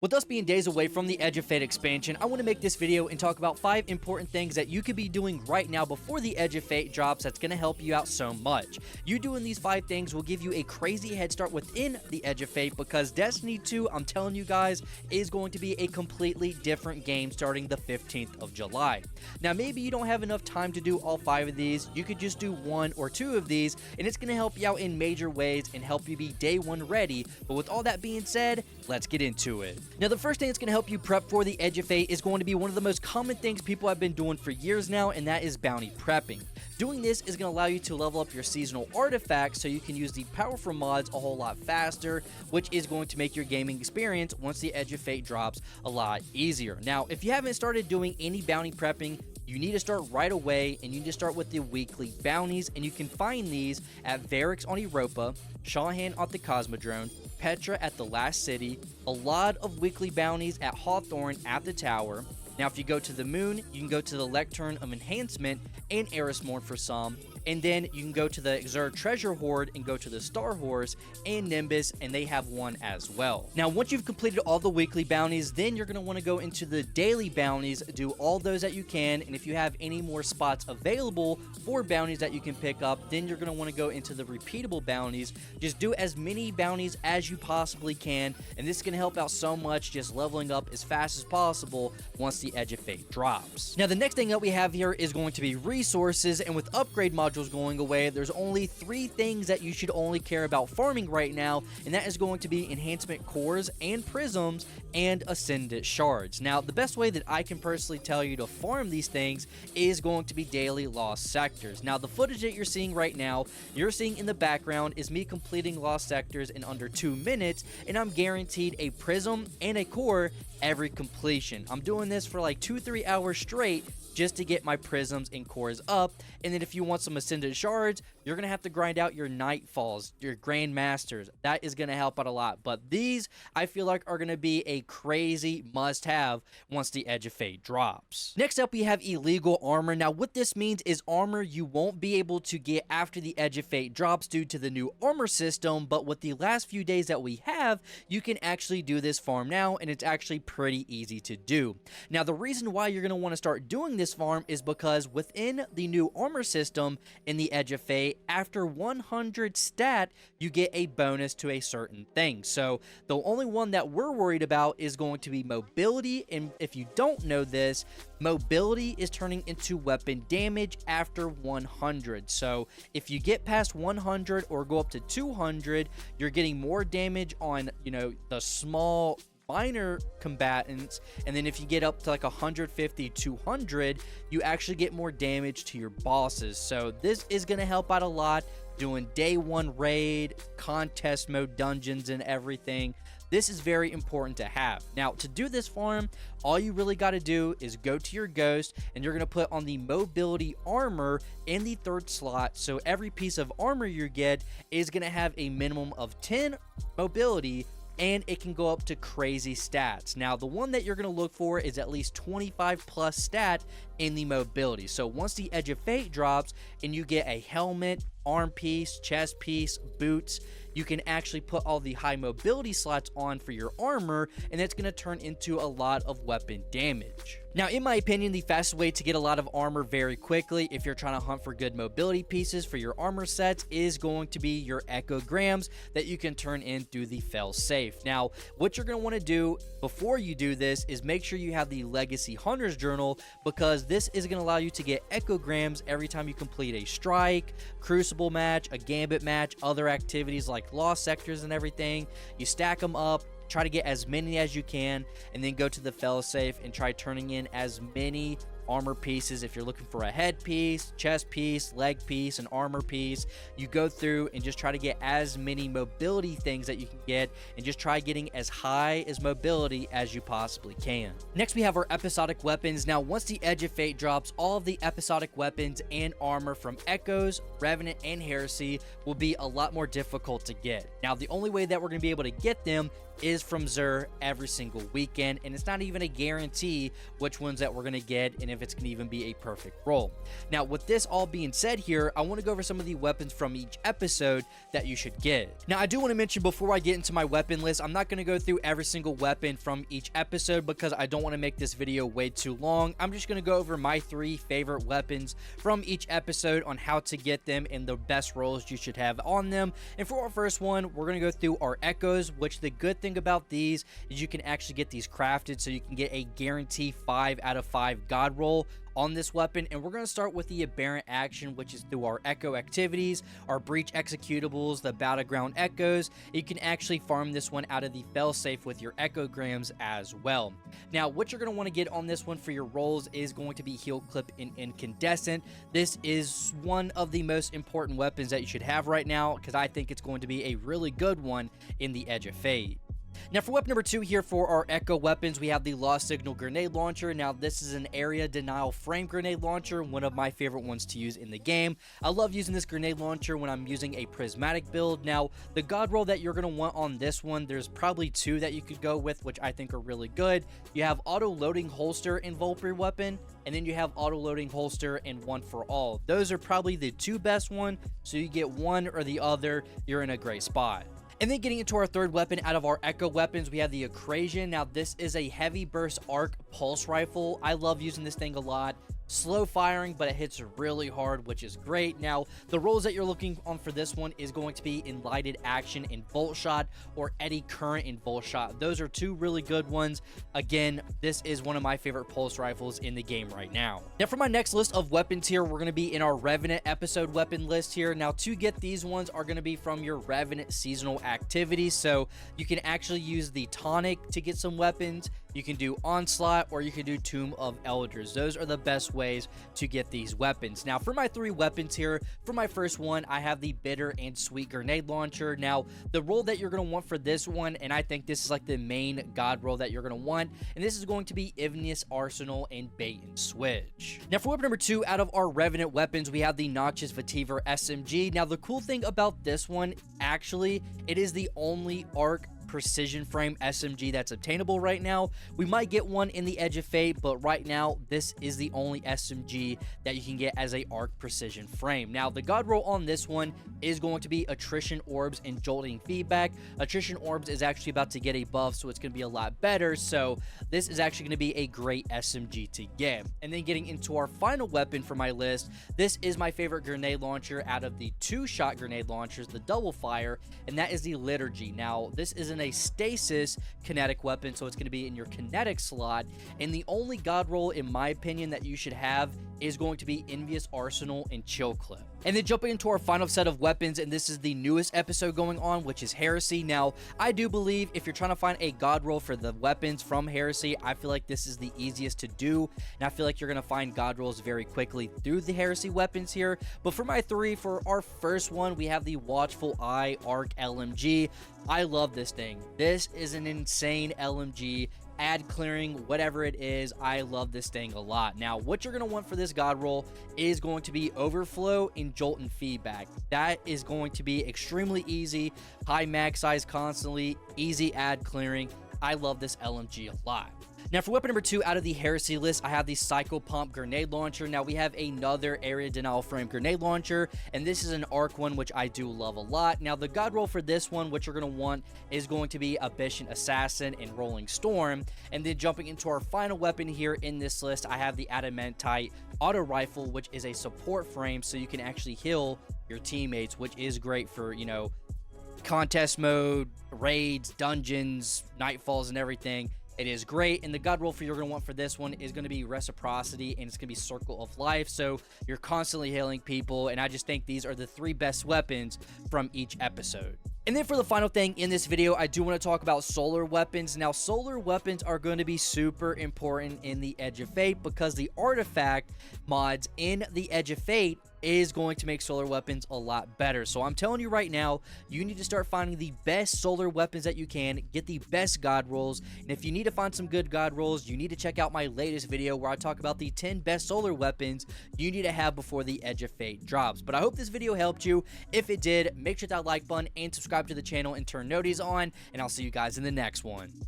With us being days away from the Edge of Fate expansion, I want to make this video and talk about 5 important things that you could be doing right now before the Edge of Fate drops that's going to help you out so much. You doing these 5 things will give you a crazy head start within the Edge of Fate because Destiny 2, I'm telling you guys, is going to be a completely different game starting the 15th of July. Now, maybe you don't have enough time to do all 5 of these. You could just do 1 or 2 of these, and it's going to help you out in major ways and help you be day 1 ready. But with all that being said, let's get into it. Now, the first thing that's going to help you prep for the Edge of Fate is going to be one of the most common things people have been doing for years now, and that is bounty prepping. Doing this is going to allow you to level up your seasonal artifacts so you can use the powerful mods a whole lot faster, which is going to make your gaming experience once the Edge of Fate drops a lot easier. Now, if you haven't started doing any bounty prepping, you need to start right away, and you need to start with the weekly bounties, and you can find these at Varix on Europa, Shawhan at the Cosmodrome, Petra at the Last City, a lot of weekly bounties at Hawthorne at the Tower. Now, if you go to the moon, you can go to the Lectern of Enhancement and Erismorn for some, and then you can go to the Xur Treasure Hoard and go to the Star Horse and Nimbus, and they have one as well. Now, once you've completed all the weekly bounties, then you're going to want to go into the daily bounties, do all those that you can, and if you have any more spots available for bounties that you can pick up, then you're going to want to go into the repeatable bounties. Just do as many bounties as you possibly can, and this is going to help out so much just leveling up as fast as possible once the Edge of Fate drops. Now, the next thing that we have here is going to be resources, and with upgrade modules going away, there's only 3 things that you should only care about farming right now, and that is going to be enhancement cores and prisms and ascendant shards. Now, the best way that I can personally tell you to farm these things is going to be daily lost sectors. Now, the footage that you're seeing right now, you're seeing in the background is me completing lost sectors in under 2 minutes, and I'm guaranteed a prism and a core every completion. I'm doing this for like 2-3 hours straight just to get my prisms and cores up. And then if you want some ascendant shards, you're going to have to grind out your nightfalls, your grandmasters. That is going to help out a lot. But these, I feel like, are going to be a crazy must-have once the Edge of Fate drops. Next up, we have illegal armor. Now, what this means is armor you won't be able to get after the Edge of Fate drops due to the new armor system. But with the last few days that we have, you can actually do this farm now, and it's actually pretty easy to do. Now, the reason why you're going to want to start doing this farm is because within the new armor system in the Edge of Fate, after 100 stat, you get a bonus to a certain thing. So the only one that we're worried about is going to be mobility, and if you don't know this, mobility is turning into weapon damage after 100. So if you get past 100 or go up to 200, you're getting more damage on, the small minor combatants, and then if you get up to like 150, 200, you actually get more damage to your bosses. So this is going to help out a lot doing day 1 raid, contest mode dungeons and everything. This is very important to have. Now, to do this farm, all you really got to do is go to your ghost, and you're going to put on the mobility armor in the 3rd slot. So every piece of armor you get is going to have a minimum of 10 mobility, and it can go up to crazy stats. Now, the one that you're going to look for is at least 25 plus stat in the mobility. So once the Edge of Fate drops and you get a helmet, arm piece, chest piece, boots, you can actually put all the high mobility slots on for your armor, and it's going to turn into a lot of weapon damage. Now, in my opinion, the fastest way to get a lot of armor very quickly, if you're trying to hunt for good mobility pieces for your armor sets, is going to be your echograms that you can turn in through the fail safe. Now, what you're going to want to do before you do this is make sure you have the Legacy Hunter's Journal, because this is going to allow you to get echograms every time you complete a strike, crucible match, a gambit match, other activities like lost sectors and everything. You stack them up, try to get as many as you can, and then go to the failsafe and try turning in as many armor pieces. If you're looking for a head piece, chest piece, leg piece, an armor piece, you go through and just try to get as many mobility things that you can get, and just try getting as high as mobility as you possibly can. Next, we have our episodic weapons. Now, once the Edge of Fate drops, all of the episodic weapons and armor from Echoes, Revenant, and Heresy will be a lot more difficult to get. Now, the only way that we're going to be able to get them is from Xur every single weekend, and it's not even a guarantee which ones that we're going to get and if it's going to even be a perfect roll. Now, with this all being said here, I want to go over some of the weapons from each episode that you should get. Now, I do want to mention before I get into my weapon list, I'm not going to go through every single weapon from each episode because I don't want to make this video way too long. I'm just going to go over my 3 favorite weapons from each episode on how to get them and the best rolls you should have on them. And for our first one, we're going to go through our echoes, which the good thing about these is you can actually get these crafted, so you can get a guarantee 5 out of 5 god roll on this weapon. And we're going to start with the aberrant action, which is through our echo activities, our breach executables, the battleground echoes. You can actually farm this one out of the failsafe with your echograms as well. Now, what you're going to want to get on this one for your rolls is going to be heal clip and incandescent. This is one of the most important weapons that you should have right now because I think it's going to be a really good one in the Edge of Fate. Now, for weapon number 2 here for our echo weapons, we have the Lost Signal Grenade Launcher. Now, this is an area denial frame grenade launcher, one of my favorite ones to use in the game. I love using this grenade launcher when I'm using a prismatic build. Now, the god roll that you're going to want on this one, there's probably 2 that you could go with, which I think are really good. You have auto-loading holster and Vulpri weapon, and then you have auto-loading holster and One for All. Those are probably the 2 best ones, so you get one or the other, you're in a great spot. And then getting into our third weapon out of our echo weapons, we have the Accrasion. Now, this is a heavy burst arc pulse rifle. I love using this thing a lot. Slow firing, but it hits really hard, which is great. Now, the rolls that you're looking on for this one is going to be Enlightened Action in Volt Shot or Eddy Current in Volt Shot. Those are 2 really good ones. Again, this is one of my favorite pulse rifles in the game right now. Now, for my next list of weapons here, we're going to be in our Revenant episode weapon list here. Now, to get these ones are going to be from your Revenant seasonal activities. So you can actually use the Tonic to get some weapons. You can do Onslaught, or you can do Tomb of Elders. Those are the best ways to get these weapons. Now, for my 3 weapons here, for my first one, I have the Bitter and Sweet Grenade Launcher. Now, the roll that you're going to want for this one, and I think this is like the main god roll that you're going to want, and this is going to be Igneous Arsenal and Bait and Switch. Now, for weapon number 2 out of our Revenant weapons, we have the Notches Vetiver SMG. Now, the cool thing about this one, actually, it is the only arc precision frame SMG that's obtainable right now. We might get one in the Edge of Fate, but right now this is the only SMG that you can get as a arc precision frame. Now, the god roll on this one is going to be Attrition Orbs and Jolting Feedback. Attrition Orbs is actually about to get a buff, so it's going to be a lot better. So this is actually going to be a great SMG to get. And then getting into our final weapon for my list, this is my favorite grenade launcher out of the 2-shot grenade launchers, the double fire, and that is the Liturgy. Now, this is a stasis kinetic weapon, so it's going to be in your kinetic slot, and the only god roll in my opinion that you should have is going to be Envious Arsenal and Chill Clip. And then jumping into our final set of weapons, and this is the newest episode going on, which is Heresy. Now, I do believe if you're trying to find a god roll for the weapons from Heresy, I feel like this is the easiest to do, and I feel like you're going to find god rolls very quickly through the Heresy weapons here. But for my 3, for our first one, we have the Watchful Eye Arc LMG. I love this thing. This is an insane LMG. Ad clearing, whatever it is, I love this thing a lot. Now, what you're going to want for this god roll is going to be Overflow and Jolt and Feedback. That is going to be extremely easy, high max size constantly, easy ad clearing. I love this LMG a lot. Now, for weapon number 2 out of the Heresy list, I have the Psycho Pump Grenade Launcher. Now, we have another Area Denial Frame Grenade Launcher, and this is an arc one, which I do love a lot. Now, the god roll for this one, what you're going to want is going to be Abyssion Assassin and Rolling Storm. And then jumping into our final weapon here in this list, I have the Adamantite Auto Rifle, which is a support frame, so you can actually heal your teammates, which is great for, you know, contest mode, raids, dungeons, nightfalls, and everything. It is great, and the god roll you're going to want for this one is going to be Reciprocity, and it's going to be Circle of Life, so you're constantly healing people, and I just think these are the 3 best weapons from each episode. And then for the final thing in this video, I do want to talk about solar weapons. Now, solar weapons are going to be super important in the Edge of Fate because the artifact mods in the Edge of Fate is going to make solar weapons a lot better. So I'm telling you right now, you need to start finding the best solar weapons that you can, get the best god rolls, and if you need to find some good god rolls, you need to check out my latest video where I talk about the 10 best solar weapons you need to have before the Edge of Fate drops. But I hope this video helped you. If it did, make sure to hit that like button and subscribe to the channel and turn noties on, and I'll see you guys in the next one.